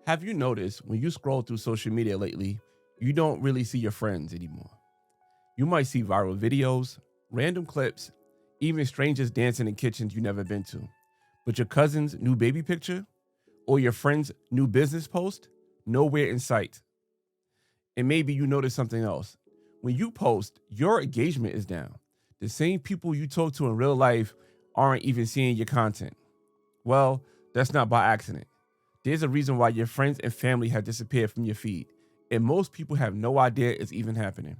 Have you noticed when you scroll through social media lately, you don't really see your friends anymore? You might see viral videos, random clips, even strangers dancing in kitchens you never been to. But your cousin's new baby picture or your friend's new business post, nowhere in sight. And maybe you notice something else. When you post, your engagement is down. The same people you talk to in real life aren't even seeing your content. Well, that's not by accident. There's a reason why your friends and family have disappeared from your feed, and most people have no idea it's even happening.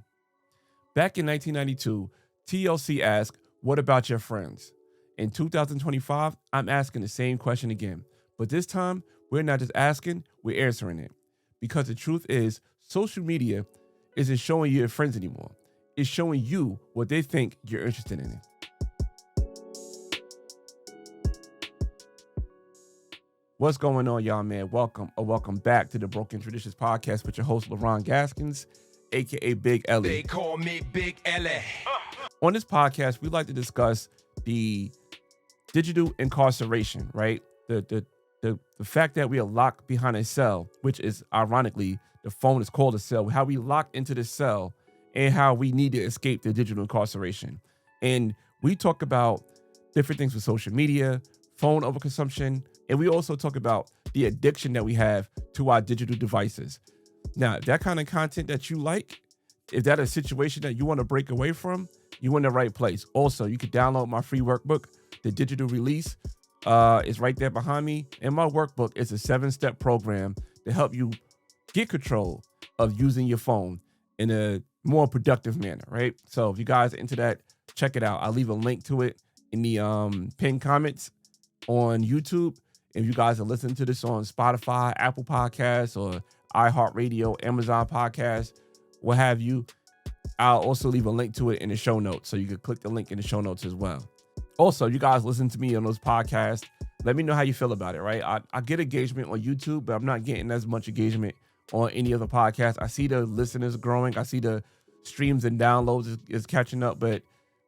Back in 1992, TLC asked, "What about your friends?" In 2025, I'm asking the same question again, but this time, we're not just asking, we're answering it. Because the truth is, social media isn't showing you your friends anymore. It's showing you what they think you're interested in. What's going on, y'all, man? Welcome back to the Broken Traditions Podcast with your host, Leron Gaskins, aka Big Ellie. They call me Big Ellie. On this podcast, we like to discuss the digital incarceration, right? The fact that we are locked behind a cell, which is ironically, the phone is called a cell, how we lock into this cell and how we need to escape the digital incarceration. And we talk about different things with social media, phone overconsumption, and we also talk about the addiction that we have to our digital devices. Now, if that kind of content that you like, if that is a situation that you want to break away from, you're in the right place. Also, you can download my free workbook, The Digital Release. It's right there behind me. And my workbook is a 7-step program to help you get control of using your phone in a more productive manner, right? So if you guys are into that, check it out. I'll leave a link to it in the pinned comments on YouTube. If you guys are listening to this on Spotify, Apple Podcasts, or iHeartRadio, Amazon Podcasts, what have you, I'll also leave a link to it in the show notes. So you can click the link in the show notes as well. Also, you guys listen to me on those podcasts. Let me know how you feel about it, right? I get engagement on YouTube, but I'm not getting as much engagement on any other podcast. I see the listeners growing. I see the streams and downloads is catching up, but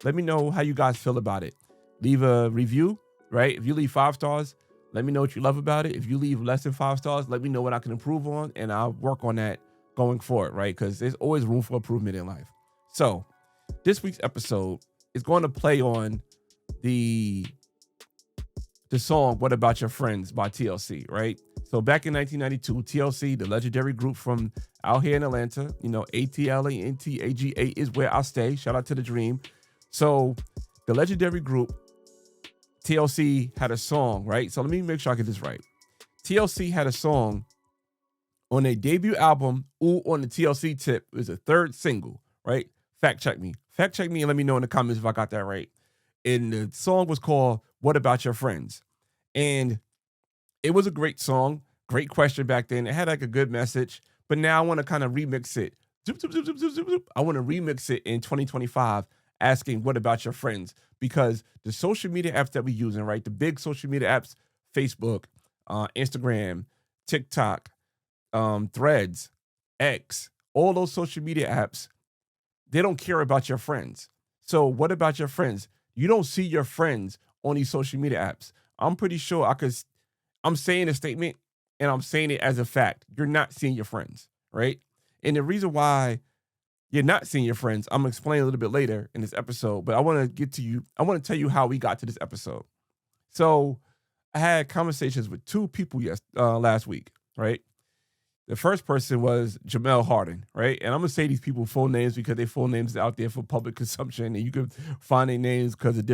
let me know how you guys feel about it. Leave a review, right? If you leave 5 stars, let me know what you love about it. If you leave less than 5 stars, let me know what I can improve on, and I'll work on that going forward, right? Because there's always room for improvement in life. So this week's episode is going to play on the song "What About Your Friends" by TLC, right? So back in 1992, TLC, the legendary group from out here in Atlanta, ATLANTAGA is where I stay. Shout out to the dream. So the legendary group TLC had a song, right? So let me make sure I get this right. TLC had a song on their debut album, Ooh on the TLC Tip. It was the 3rd single, right? Fact check me and let me know in the comments if I got that right. And the song was called "What About Your Friends?" And it was a great song, great question back then. It had like a good message, but now I want to kind of remix it. I want to remix it in 2025, asking, "What about your friends?" Because the social media apps that we're using, right? The big social media apps, Facebook, Instagram, TikTok, Threads, X, all those social media apps, they don't care about your friends. So what about your friends? You don't see your friends on these social media apps. I'm pretty sure I'm saying a statement and I'm saying it as a fact. You're not seeing your friends, right? And the reason why you're not seeing your friends, I'm gonna explain a little bit later in this episode, but I want to tell you how we got to this episode. So I had conversations with 2 people last week, right? The first person was Jamel Harden, right? And I'm gonna say these people full names because their full names are out there for public consumption, and you can find their names because of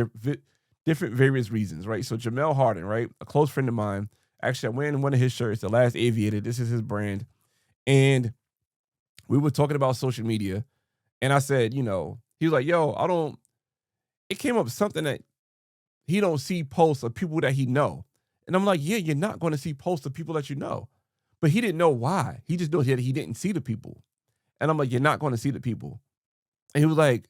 different various reasons, right? So Jamel Harden, right? A close friend of mine. Actually, I'm wearing one of his shirts, The Last Aviator. This is his brand. And we were talking about social media, and I said, he was like, it came up something that he don't see posts of people that he know. And I'm like, yeah, you're not going to see posts of people that you know. But he didn't know why. He just knew that he didn't see the people. And I'm like, you're not going to see the people. And he was like,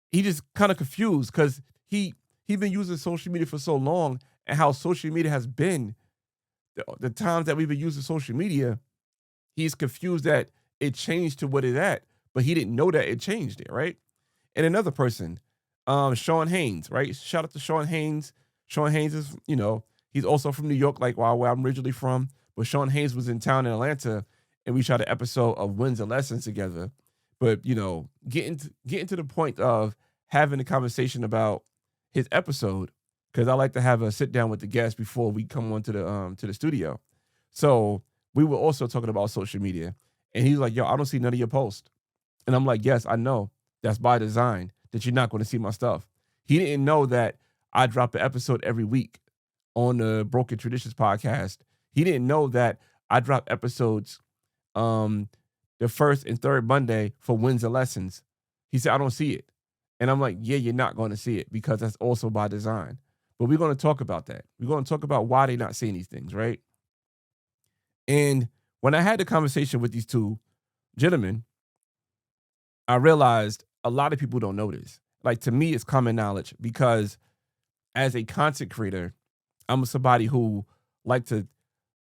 he just kind of confused because he been using social media for so long, and how social media has been, the times that we've been using social media, he's confused that it changed to what it's at, but he didn't know that it changed it, right? And another person, Shawn Haynes, right? Shout out to Shawn Haynes. Shawn Haynes is, he's also from New York, like where I'm originally from, but Shawn Haynes was in town in Atlanta, and we shot an episode of Wins and Lessons together. But getting to the point of having a conversation about his episode, because I like to have a sit down with the guest before we come on to the studio. So we were also talking about social media, and he's like, "Yo, I don't see none of your posts," and I'm like, "Yes, I know. That's by design. That you're not going to see my stuff." He didn't know that I drop an episode every week on the Broken Traditions podcast. He didn't know that I drop episodes the first and third Monday for Wins and Lessons. He said, "I don't see it." And I'm like, "Yeah, you're not going to see it because that's also by design." But we're going to talk about that. We're going to talk about why they're not seeing these things, right? And when I had the conversation with these two gentlemen, I realized a lot of people don't know this. Like, to me, it's common knowledge because as a content creator, I'm somebody who like to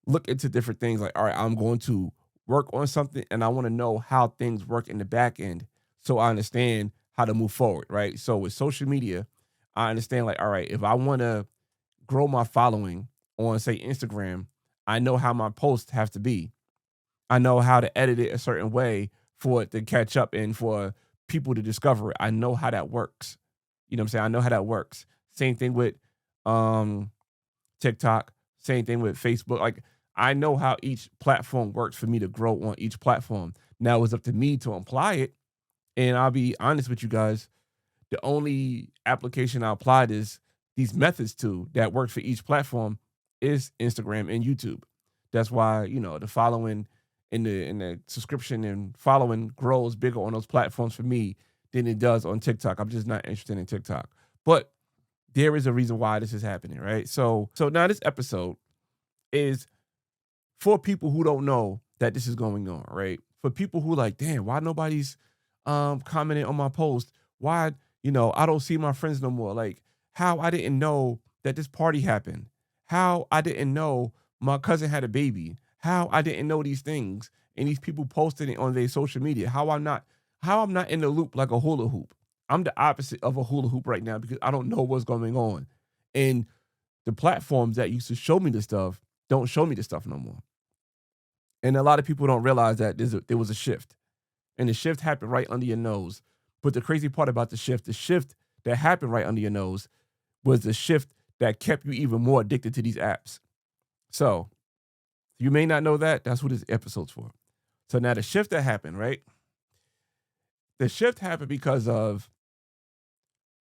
look into different things. Like, all right, I'm going to work on something and I want to know how things work in the back end so I understand how to move forward, right? So with social media, I understand, like, all right, if I want to grow my following on, say, Instagram, I know how my posts have to be. I know how to edit it a certain way for it to catch up and for people to discover it. I know how that works. You know what I'm saying? I know how that works. Same thing with TikTok, same thing with Facebook. Like, I know how each platform works for me to grow on each platform. Now it's up to me to apply it. And I'll be honest with you guys, the only application I applied is these methods to that works for each platform is Instagram and YouTube. That's why, the following and the subscription and following grows bigger on those platforms for me than it does on TikTok. I'm just not interested in TikTok. But there is a reason why this is happening, right? So now this episode is for people who don't know that this is going on, right? For people who like, damn, why nobody's commenting on my post? Why, I don't see my friends no more. Like, how I didn't know that this party happened. How I didn't know my cousin had a baby. How I didn't know these things. And these people posted it on their social media. How I'm not in the loop like a hula hoop. I'm the opposite of a hula hoop right now because I don't know what's going on. And the platforms that used to show me this stuff don't show me this stuff no more. And a lot of people don't realize that there was a shift. And the shift happened right under your nose. But the crazy part about the shift that happened right under your nose was the shift that kept you even more addicted to these apps. So you may not know that. That's what this episode's for. So now the shift that happened, right? The shift happened because of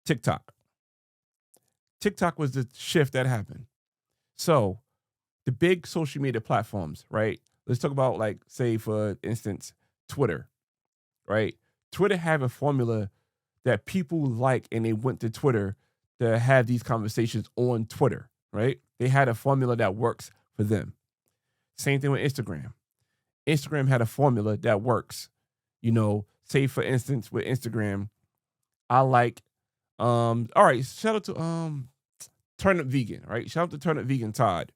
TikTok. TikTok was the shift that happened. So the big social media platforms, right? Let's talk about, like, say, for instance, Twitter, right? Twitter have a formula that people like, and they went to Twitter to have these conversations on Twitter, right? They had a formula that works for them. Same thing with Instagram. Instagram had a formula that works. Say, for instance, with Instagram, I like, all right, shout out to Turnip Vegan, right? Shout out to Turnip Vegan Todd.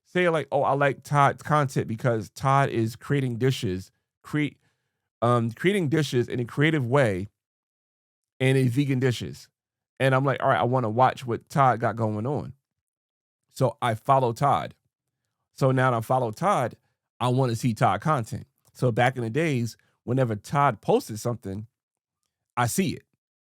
Say, like, oh, I like Todd's content because Todd is creating dishes in a creative way and a vegan dishes. And I'm like, all right, I want to watch what Todd got going on. So I follow Todd. So now that I follow Todd, I want to see Todd content. So back in the days, whenever Todd posted something, I see it,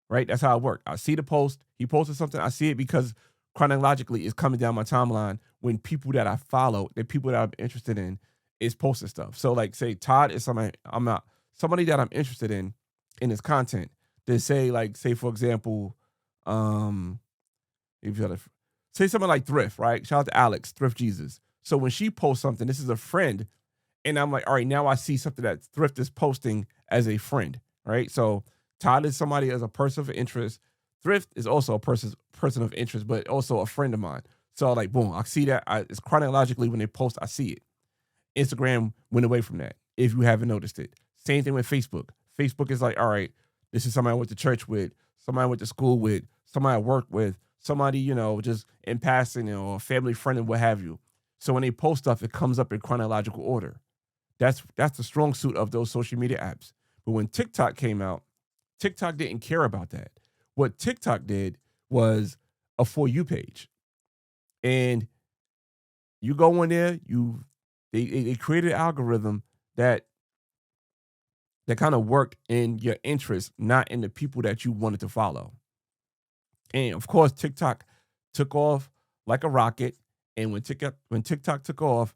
right? That's how it worked. I see the post. He posted something. I see it because chronologically it's coming down my timeline when people that I follow, the people that I'm interested in, is posting stuff. So, like, say Todd is somebody that I'm interested in his content. They say, like, say, for example, if you say someone like Thrift, right? Shout out to Alex, Thrift Jesus. So when she posts something, this is a friend, and I'm like, all right, now I see something that Thrift is posting as a friend, right? So Todd is somebody as a person of interest. Thrift is also a person of interest, but also a friend of mine. So, like, boom, I see that. It's chronologically when they post, I see it. Instagram went away from that, if you haven't noticed it. Same thing with Facebook. Facebook is like, all right, this is somebody I went to church with, somebody I went to school with, somebody I worked with, somebody, just in passing, a family friend and what have you. So when they post stuff, it comes up in chronological order. That's the strong suit of those social media apps. But when TikTok came out, TikTok didn't care about that. What TikTok did was a For You page. And you go in there, you They created an algorithm that kind of worked in your interest, not in the people that you wanted to follow. And of course, TikTok took off like a rocket. And when TikTok took off,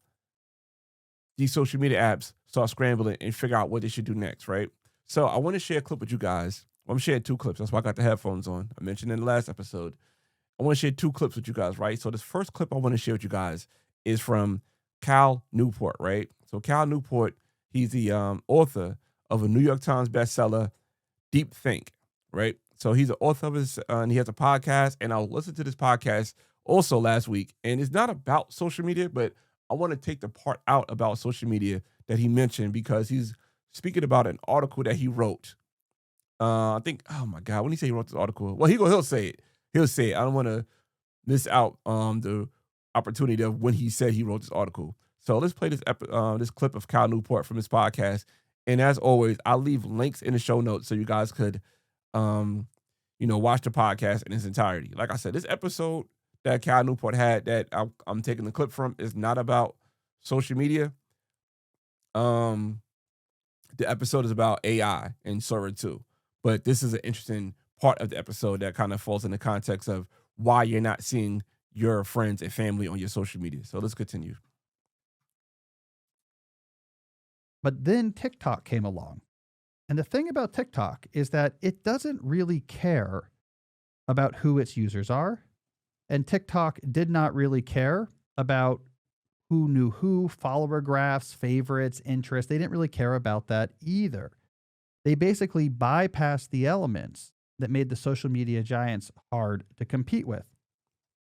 these social media apps start scrambling and figure out what they should do next, right? So I want to share a clip with you guys. I'm going to share 2 clips. That's why I got the headphones on. I mentioned in the last episode. I want to share 2 clips with you guys, right? So this first clip I want to share with you guys is from Cal Newport, right? So Cal Newport, he's the author of a New York Times bestseller, Deep Think, right? So he's the author of his, and he has a podcast, and I listened to this podcast also last week, and it's not about social media, but I want to take the part out about social media that he mentioned because he's speaking about an article that he wrote. I think, oh my God, when he say he wrote this article, well, he'll say it. He'll say it. I don't want to miss out the opportunity of when he said he wrote this article. So let's play this clip of Cal Newport from his podcast. And as always, I'll leave links in the show notes so you guys could, watch the podcast in its entirety. Like I said, this episode that Cal Newport had that I'm taking the clip from is not about social media. The episode is about AI and Sora 2. But this is an interesting part of the episode that kind of falls in the context of why you're not seeing your friends and family on your social media. So let's continue. But then TikTok came along. And the thing about TikTok is that it doesn't really care about who its users are. And TikTok did not really care about who knew who, follower graphs, favorites, interests. They didn't really care about that either. They basically bypassed the elements that made the social media giants hard to compete with.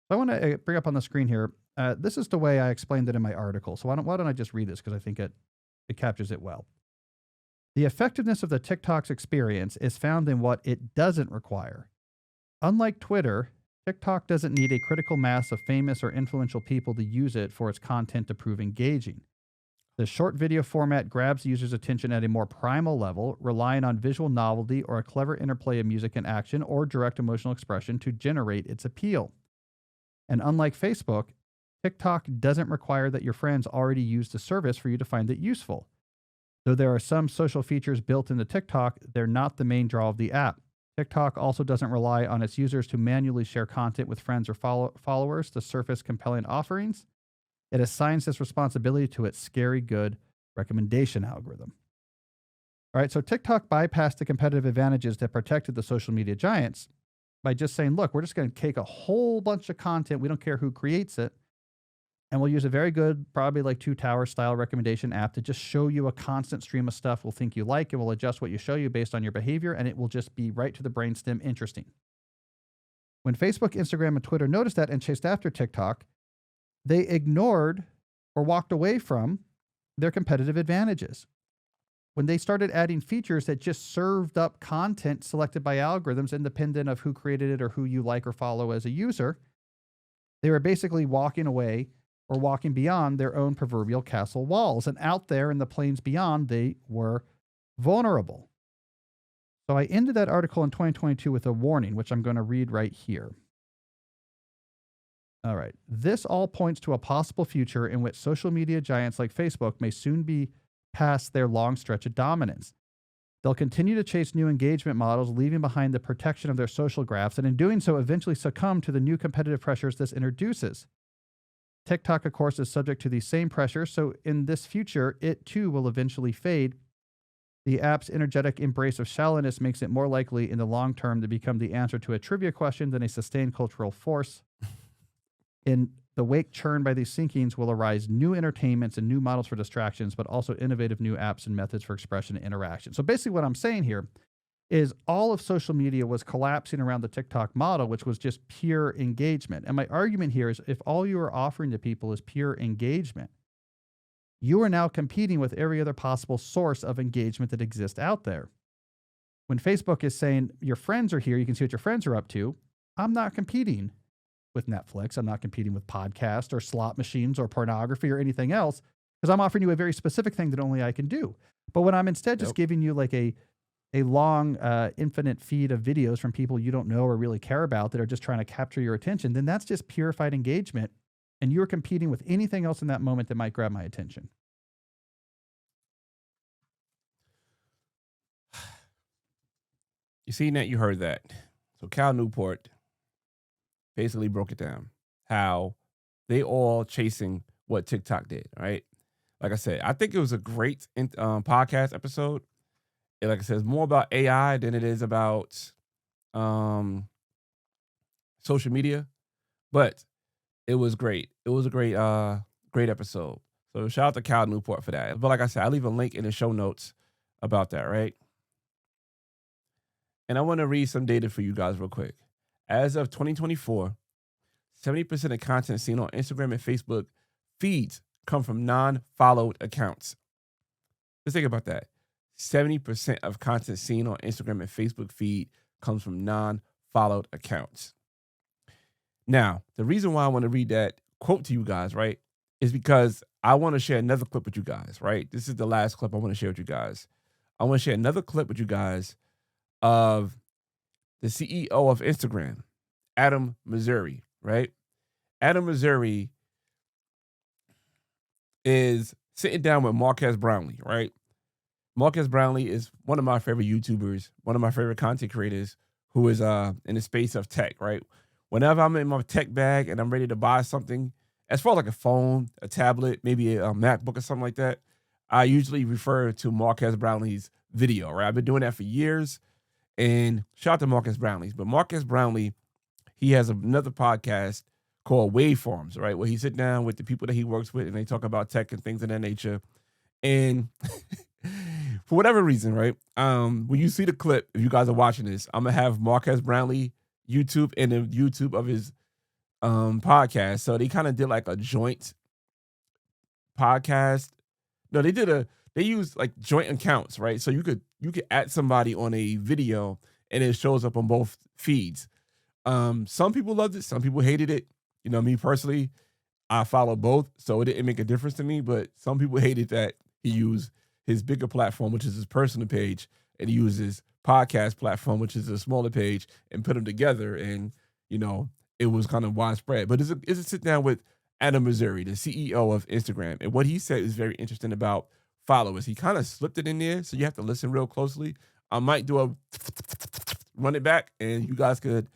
So I want to bring up on the screen here. This is the way I explained it in my article. So why don't I just read this because I think it captures it well. The effectiveness of the TikTok's experience is found in what it doesn't require. Unlike Twitter, TikTok doesn't need a critical mass of famous or influential people to use it for its content to prove engaging. The short video format grabs users' attention at a more primal level, relying on visual novelty or a clever interplay of music and action or direct emotional expression to generate its appeal. And unlike Facebook, TikTok doesn't require that your friends already use the service for you to find it useful. Though there are some social features built into TikTok, they're not the main draw of the app. TikTok also doesn't rely on its users to manually share content with friends or followers to surface compelling offerings. It assigns this responsibility to its scary good recommendation algorithm. All right, so TikTok bypassed the competitive advantages that protected the social media giants by just saying, look, we're just going to take a whole bunch of content. We don't care who creates it. And we'll use a very good, probably like 2 tower style recommendation app to just show you a constant stream of stuff we'll think you like, and we'll adjust what you show you based on your behavior, and it will just be right to the brainstem interesting. When Facebook, Instagram, and Twitter noticed that and chased after TikTok, they ignored or walked away from their competitive advantages. When they started adding features that just served up content selected by algorithms independent of who created it or who you like or follow as a user, they were basically walking away or walking beyond their own proverbial castle walls. And out there in the plains beyond, they were vulnerable. So I ended that article in 2022 with a warning, which I'm going to read right here. All right. This all points to a possible future in which social media giants like Facebook may soon be past their long stretch of dominance. They'll continue to chase new engagement models, leaving behind the protection of their social graphs, and in doing so, eventually succumb to the new competitive pressures this introduces. TikTok, of course, is subject to these same pressures, so in this future, it too will eventually fade. The app's energetic embrace of shallowness makes it more likely in the long term to become the answer to a trivia question than a sustained cultural force. In the wake churned by these sinkings will arise new entertainments and new models for distractions, but also innovative new apps and methods for expression and interaction. So basically what I'm saying here is all of social media was collapsing around the TikTok model, which was just pure engagement. And my argument here is if all you are offering to people is pure engagement, you are now competing with every other possible source of engagement that exists out there. When Facebook is saying your friends are here, you can see what your friends are up to, I'm not competing with Netflix. I'm not competing with podcasts or slot machines or pornography or anything else because I'm offering you a very specific thing that only I can do. But when I'm instead just giving you like a long, infinite feed of videos from people you don't know or really care about that are just trying to capture your attention, then that's just purified engagement. And you're competing with anything else in that moment that might grab my attention. you seen that, you heard that. So Cal Newport basically broke it down how they all chasing what TikTok did, right? Like I said, I think it was a great podcast episode. Like I said, it's more about AI than it is about social media, but it was great. It was a great episode. So shout out to Cal Newport for that. But like I said, I'll leave a link in the show notes about that, right? And I want to read some data for you guys real quick. As of 2024, 70% of content seen on Instagram and Facebook feeds come from non-followed accounts. Just think about that. 70% of content seen on Instagram and Facebook feed comes from non-followed accounts. Now, the reason why I want to read that quote to you guys, right, is because I want to share another clip with you guys, right? This is the last clip I want to share with you guys. I want to share another clip with you guys of the CEO of Instagram, Adam Mosseri, right? Adam Mosseri is sitting down with Marques Brownlee, right? Marques Brownlee is one of my favorite YouTubers, one of my favorite content creators who is in the space of tech, right? Whenever I'm in my tech bag and I'm ready to buy something, as far as like a phone, a tablet, maybe a MacBook or something like that, I usually refer to Marques Brownlee's video, right? I've been doing that for years. And shout out to Marques Brownlee. But Marques Brownlee, he has another podcast called Waveforms, right? Where he sit down with the people that he works with and they talk about tech and things of that nature. And for whatever reason, right? When you see the clip, if you guys are watching this, I'm gonna have Marques Brownlee YouTube and the YouTube of his podcast. So they kind of did like a joint podcast. No, they used like joint accounts, right? So you could add somebody on a video and it shows up on both feeds. Some people loved it, some people hated it. You know, me personally, I follow both, so it didn't make a difference to me. But some people hated that he used his bigger platform, which is his personal page, and he used his podcast platform, which is a smaller page, and put them together. And, you know, it was kind of widespread. But it's a sit down with Adam Mosseri, the CEO of Instagram. And what he said is very interesting about followers. He kind of slipped it in there, so you have to listen real closely. I might do a run it back, and you guys could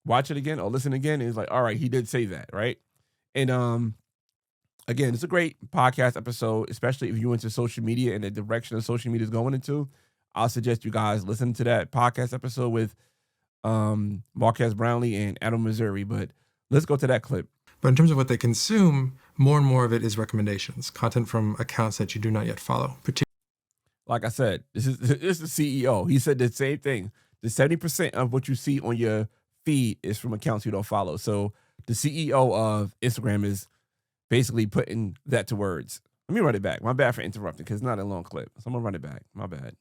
watch it again or listen again. And it's like, all right, he did say that, right? And again, it's a great podcast episode, especially if you're into social media and the direction of social media is going into. I'll suggest you guys listen to that podcast episode with Marques Brownlee and Adam Mosseri. But let's go to that clip. But in terms of what they consume, more and more of it is recommendations, content from accounts that you do not yet follow. Like I said, this is the CEO. He said the same thing. The 70% of what you see on your feed is from accounts you don't follow. So the CEO of Instagram is basically putting that to words. Let me run it back. My bad for interrupting because it's not a long clip. So I'm going to run it back. My bad.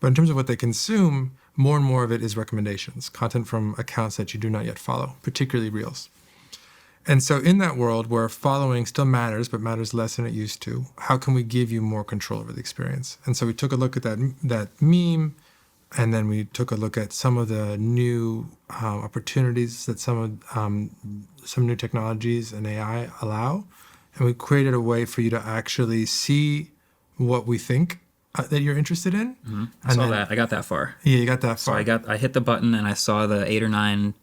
But in terms of what they consume, more and more of it is recommendations, content from accounts that you do not yet follow, particularly Reels. And so in that world where following still matters, but matters less than it used to, how can we give you more control over the experience? And so we took a look at that meme, and then we took a look at some of the new opportunities that some new technologies and AI allow. And we created a way for you to actually see what we think that you're interested in. Mm-hmm. I saw that. I got that far. Yeah, you got that far. So I hit the button and I saw the 8 or 9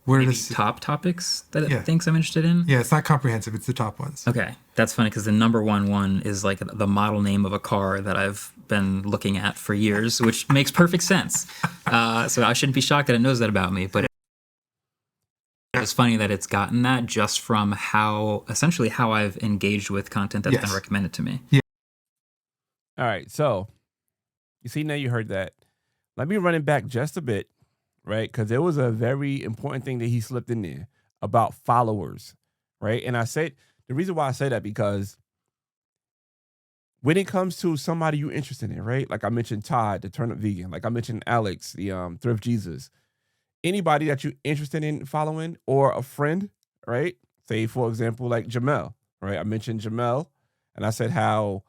top topics that it thinks I'm interested in. Yeah, it's not comprehensive. It's the top ones. Okay. That's funny because the number one is like the model name of a car that I've been looking at for years, which makes perfect sense. So I shouldn't be shocked that it knows that about me, but it's funny that it's gotten that just from essentially how I've engaged with content that's been recommended to me. Yeah. All right. So you see, now you heard that. Let me run it back just a bit, right? Because there was a very important thing that he slipped in there about followers, right? And I said, the reason why I say that because when it comes to somebody you're interested in, right? Like I mentioned Todd, the Turnip Vegan. Like I mentioned Alex, the Thrift Jesus. Anybody that you're interested in following or a friend, right? Say, for example, like Jamel, right? I mentioned Jamel, and I said how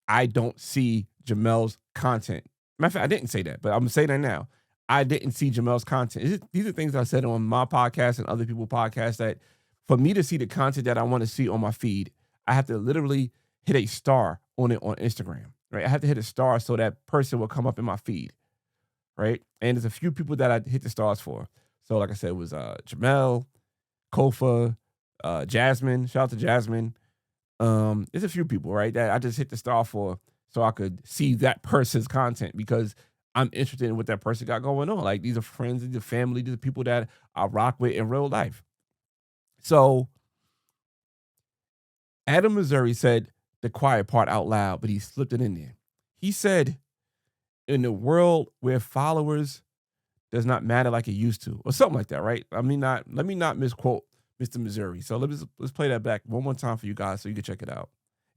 I don't see Jamel's content. Matter of fact, I didn't say that, but I'm saying that now. I didn't see Jamel's content. These are things I said on my podcast and other people's podcasts that for me to see the content that I want to see on my feed, I have to literally hit a star on it on Instagram, right? I have to hit a star so that person will come up in my feed, right? And there's a few people that I hit the stars for. So like I said, it was Jamel, Kofa, Jasmine. Shout out to Jasmine. There's a few people, right, that I just hit the star for so I could see that person's content because I'm interested in what that person got going on. Like these are friends, these are family, these are people that I rock with in real life. So Adam Mosseri said the quiet part out loud, but he slipped it in there. He said, in the world where followers does not matter like it used to, or something like that, right? Let me not misquote Mr. Mosseri. So let's play that back one more time for you guys so you can check it out.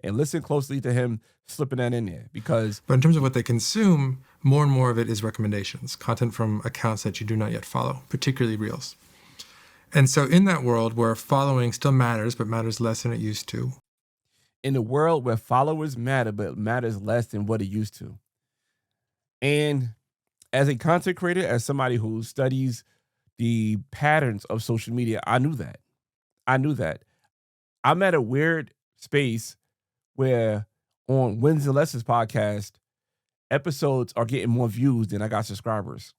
And listen closely to him slipping that in there because... But in terms of what they consume, more and more of it is recommendations, content from accounts that you do not yet follow, particularly Reels. And so in that world where following still matters, but matters less than it used to. In the world where followers matter, but matters less than what it used to. And as a content creator, as somebody who studies the patterns of social media, I knew that. I'm at a weird space where on Wins and Lessons podcast, episodes are getting more views than I got subscribers.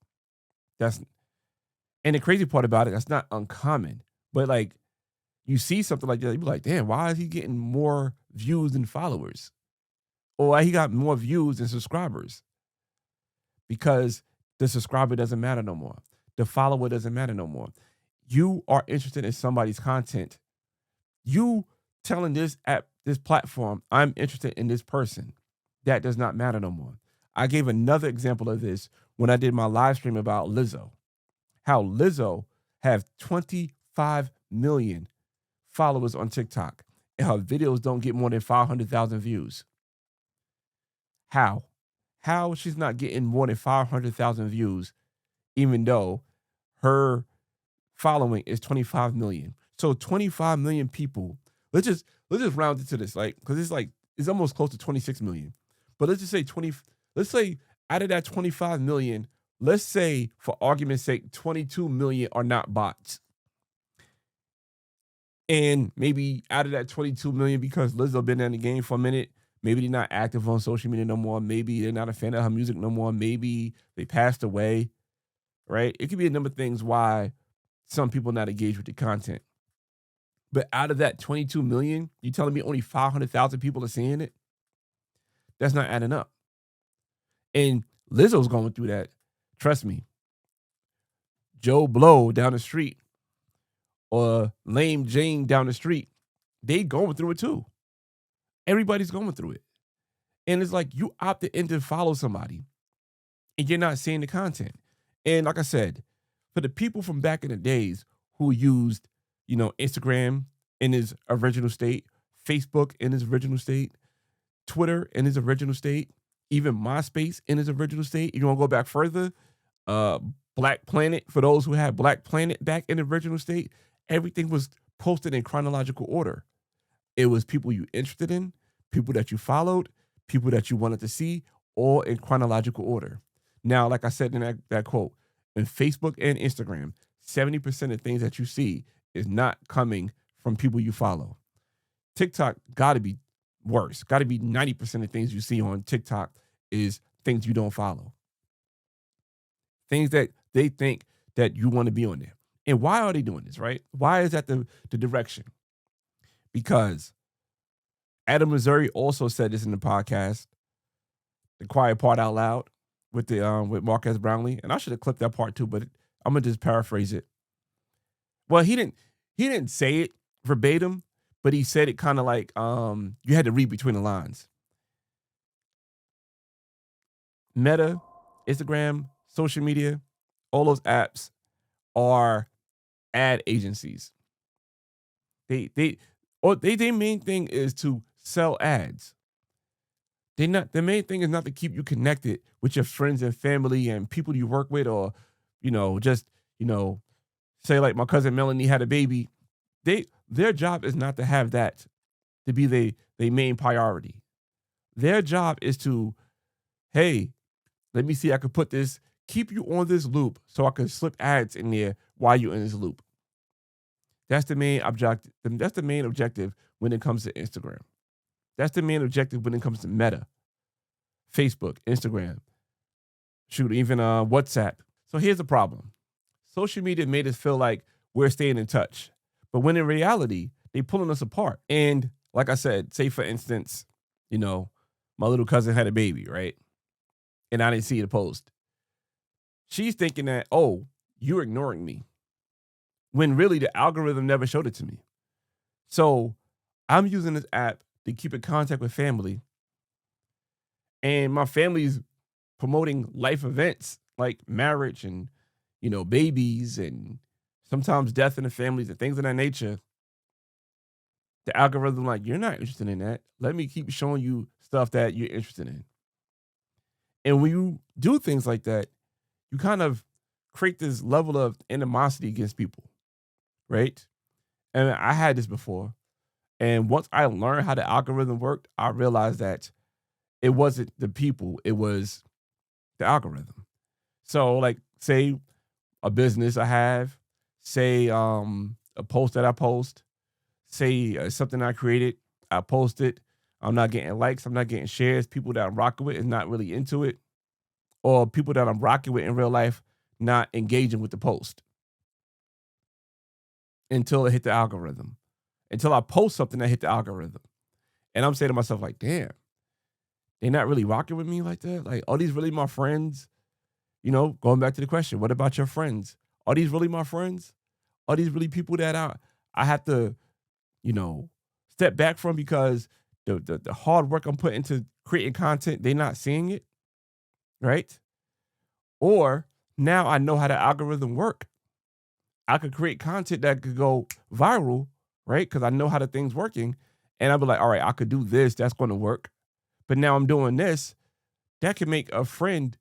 And the crazy part about it, that's not uncommon. But like, you see something like that, you be like, damn, why is he getting more views than followers? Or he got more views than subscribers? Because the subscriber doesn't matter no more. The follower doesn't matter no more. You are interested in somebody's content. You telling this app, this platform, I'm interested in this person. That does not matter no more. I gave another example of this when I did my live stream about Lizzo. How Lizzo have 25 million followers on TikTok and her videos don't get more than 500,000 views. How she's not getting more than 500,000 views even though her following is 25 million. So 25 million people. Let's just round it to this, like, because it's almost close to 26 million. But let's just say let's say out of that 25 million, let's say for argument's sake, 22 million are not bots. And maybe out of that 22 million, because Lizzo been in the game for a minute, maybe they're not active on social media no more. Maybe they're not a fan of her music no more. Maybe they passed away, right? It could be a number of things why some people not engaged with the content. But out of that 22 million, you telling me only 500,000 people are seeing it? That's not adding up. And Lizzo's going through that. Trust me. Joe Blow down the street or Lame Jane down the street, they going through it too. Everybody's going through it. And it's like you opted in to follow somebody and you're not seeing the content. And like I said, for the people from back in the days who used, Instagram in its original state, Facebook in its original state, Twitter in its original state, even MySpace in its original state. You want to go back further? Black Planet, for those who had Black Planet back in the original state, everything was posted in chronological order. It was people you interested in, people that you followed, people that you wanted to see, all in chronological order. Now, like I said in that quote, in Facebook and Instagram, 70% of things that you see is not coming from people you follow. TikTok got to be worse. Got to be 90% of things you see on TikTok is things you don't follow. Things that they think that you want to be on there. And why are they doing this, right? Why is that the direction? Because Adam Mosseri also said this in the podcast, The Quiet Part Out Loud, with Marquez Brownlee. And I should have clipped that part too, but I'm going to just paraphrase it. Well, he didn't say it verbatim, but he said it kind of like you had to read between the lines. Meta, Instagram, social media, all those apps are ad agencies. Their main thing is to sell ads. The main thing is not to keep you connected with your friends and family and people you work with, or say like my cousin Melanie had a baby. Their job is not to have that to be their main priority. Their job is to, hey, let me see, I could put this, keep you on this loop so I can slip ads in there while you're in this loop. That's the main objective. That's the main objective when it comes to Instagram. That's the main objective when it comes to Meta. Facebook, Instagram, shoot, even WhatsApp. So here's the problem. Social media made us feel like we're staying in touch. But when in reality, they pulling us apart. And like I said, say for instance, you know, my little cousin had a baby, right? And I didn't see the post. She's thinking that, oh, you're ignoring me. When really the algorithm never showed it to me. So I'm using this app to keep in contact with family. And my family's promoting life events like marriage and, you know, babies and sometimes death in the families and things of that nature. The algorithm, like, you're not interested in that. Let me keep showing you stuff that you're interested in. And when you do things like that, you kind of create this level of animosity against people, right? And I had this before. And once I learned how the algorithm worked, I realized that it wasn't the people, it was the algorithm. So, like, say a business I have, say a post that I post, say something I created, I post it, I'm not getting likes, I'm not getting shares, people that I'm rocking with is not really into it, or people that I'm rocking with in real life not engaging with the post until it hit the algorithm, until I post something that hit the algorithm. And I'm saying to myself, like, damn, they're not really rocking with me like that? Like, are these really my friends? You know, going back to the question, what about your friends? Are these really my friends? Are these really people that I have to, you know, step back from because the hard work I'm putting into creating content, they're not seeing it, right? Or now I know how the algorithm work. I could create content that could go viral, right? Because I know how the thing's working. And I'll be like, all right, I could do this. That's going to work. But now I'm doing this. That can make a friend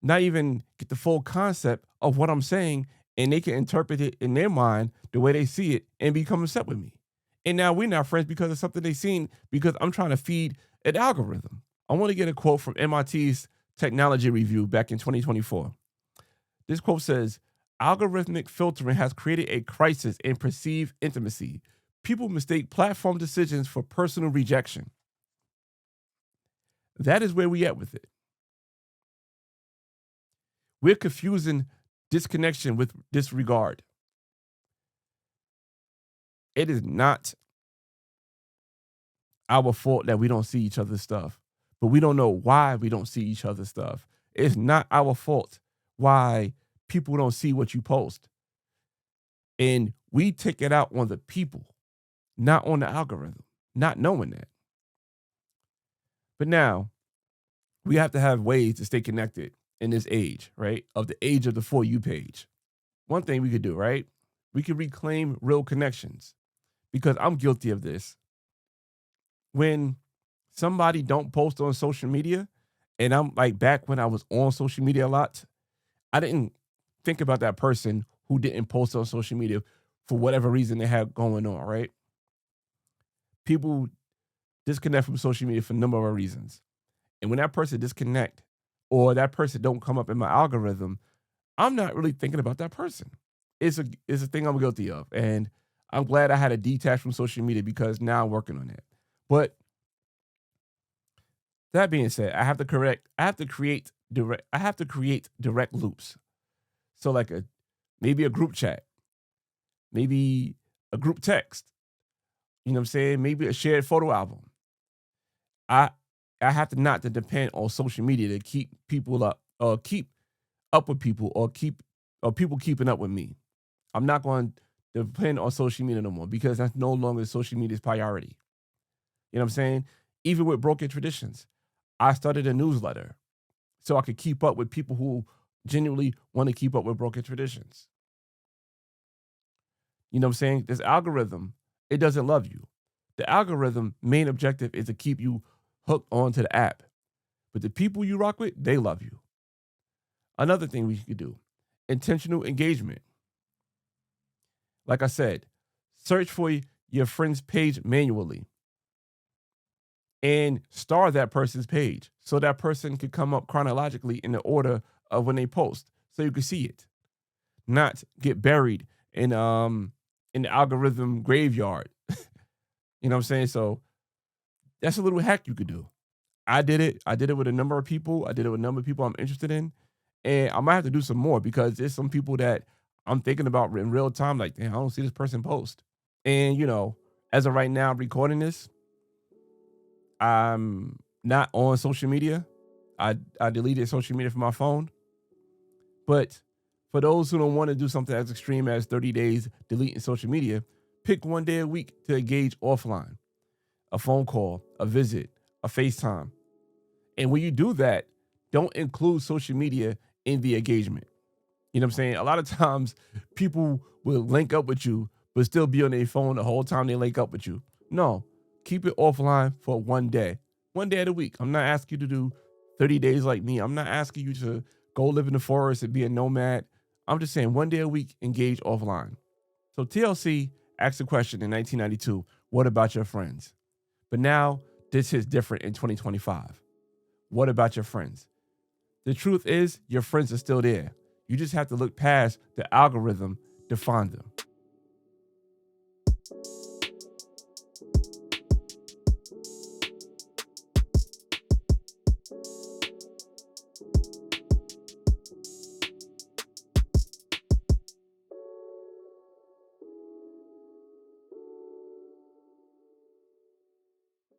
not even get the full concept of what I'm saying. And they can interpret it in their mind the way they see it and become upset with me. And now we're not friends because of something they've seen because I'm trying to feed an algorithm. I want to get a quote from MIT's technology review back in 2024. This quote says, algorithmic filtering has created a crisis in perceived intimacy. People mistake platform decisions for personal rejection. That is where we at with it. We're confusing disconnection with disregard. It is not our fault that we don't see each other's stuff, but we don't know why we don't see each other's stuff. It's not our fault why people don't see what you post. And we take it out on the people, not on the algorithm, not knowing that. But now we have to have ways to stay connected in this age, right? Of the age of the For You page. One thing we could do, right? We could reclaim real connections because I'm guilty of this. When somebody don't post on social media, and I'm like back when I was on social media a lot, I didn't think about that person who didn't post on social media for whatever reason they had going on, right? People disconnect from social media for a number of reasons. And when that person disconnect or that person don't come up in my algorithm, I'm not really thinking about that person. It's a thing I'm guilty of. And I'm glad I had to detach from social media because now I'm working on that. But that being said, I have to create direct loops. So like maybe a group chat, maybe a group text, you know what I'm saying? Maybe a shared photo album. I have to not to depend on social media to keep people up or keep up with people or people keeping up with me. I'm not going to depend on social media no more because that's no longer social media's priority. You know what I'm saying? Even with Broken Traditions, I started a newsletter so I could keep up with people who genuinely want to keep up with Broken Traditions. You know what I'm saying? This algorithm, it doesn't love you. The algorithm main objective is to keep you hooked onto the app. But the people you rock with, they love you. Another thing we could do, intentional engagement. Like I said, search for your friend's page manually and star that person's page so that person could come up chronologically in the order of when they post so you can see it. Not get buried in the algorithm graveyard. You know what I'm saying? So that's a little hack you could do. I did it. I did it with a number of people. I did it with a number of people I'm interested in. And I might have to do some more because there's some people that I'm thinking about in real time. Like, damn, I don't see this person post. And, you know, as of right now, I'm recording this. I'm not on social media. I deleted social media from my phone. But for those who don't want to do something as extreme as 30 days deleting social media, pick one day a week to engage offline. A phone call, a visit, a FaceTime. And when you do that, don't include social media in the engagement. You know what I'm saying? A lot of times people will link up with you, but still be on their phone the whole time they link up with you. No, keep it offline for one day of the week. I'm not asking you to do 30 days like me. I'm not asking you to go live in the forest and be a nomad. I'm just saying one day a week, engage offline. So TLC asked a question in 1992, what about your friends? But now this is different in 2025. What about your friends? The truth is your friends are still there. You just have to look past the algorithm to find them.